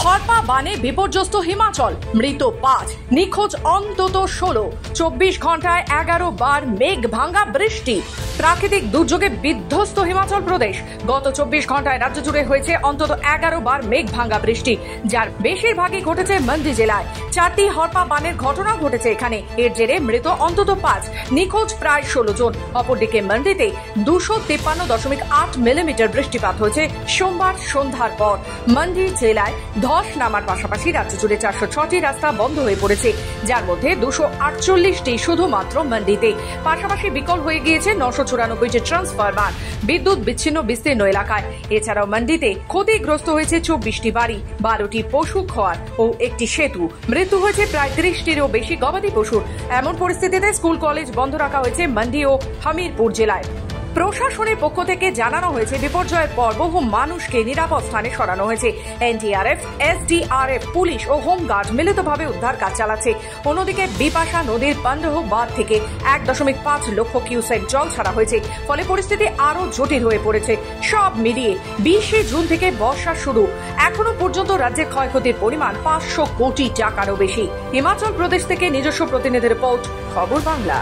হরপা বানে বিপর্যস্ত হিমাচল, মৃত 5, নিখোঁজ অন্তত 16। 24 ঘন্টায় 11 বার মেঘ ভাঙা বৃষ্টি। প্রাকৃতিক দুর্যোগে বিধ্বস্ত হিমাচল প্রদেশ। গত 24 ঘন্টায় রাজ্য জুড়ে হয়েছে অন্তত 11 বার মেঘ ভাঙা বৃষ্টি, যার বেশিরভাগই ঘটেছে মন্ডি জেলায়। 4টি হরপা বানের ঘটনা ঘটেছে এখানে। এর জেরে মৃত অন্তত 5, নিখোঁজ প্রায় 16 জন। অপরদিকে মন্ডিতে 253.8 মিলিমিটার বৃষ্টিপাত হয়েছে সোমবার সন্ধ্যার পর। মন্ডি জেলায় ধস নামার পাশাপাশি রাজ্য জুড়ে 406টি রাস্তা বন্ধ হয়ে পড়েছে, যার মধ্যে 248টি শুধুমাত্র মন্ডিতে। পাশাপাশি বিকল হয়ে গিয়েছে 994টি ট্রান্সফরমার বিদ্যুৎ বিচ্ছিন্ন বিস্তীর্ণ এলাকায়। এছাড়াও মন্ডিতে ক্ষতিগ্রস্ত হয়েছে 24টি বাড়ি, 12টি পশু ঘর ও একটি সেতু। মৃত্যু হয়েছে প্রায় 30টিরও বেশি গবাদি পশুর। এমন পরিস্থিতিতে স্কুল কলেজ বন্ধ রাখা হয়েছে মন্ডি ও হামিরপুর জেলায়। প্রশাসনের পক্ষ থেকে জানানো হয়েছে বিপর্যয়ের পর বহু মানুষকে নিরাপদ স্থানে সরানো হয়েছে। এনডিআরএফ, এসডিআরএফ, পুলিশ ও হোমগার্ড মিলিতভাবে উদ্ধার কাজ চালাচ্ছে। অন্যদিকে বিপাশা নদীর পান্ডহ বাঁধ থেকে 1.5 লক্ষ কিউসেক জল ছাড়া হয়েছে, ফলে পরিস্থিতি আরো জটিল হয়ে পড়েছে। সব মিলিয়ে 20 জুন থেকে বর্ষা শুরু, এখনো পর্যন্ত রাজ্যের ক্ষয়ক্ষতির পরিমাণ 500 কোটি টাকারও বেশি। হিমাচল প্রদেশ থেকে নিজস্ব প্রতিনিধি রিপোর্ট, খবর বাংলা।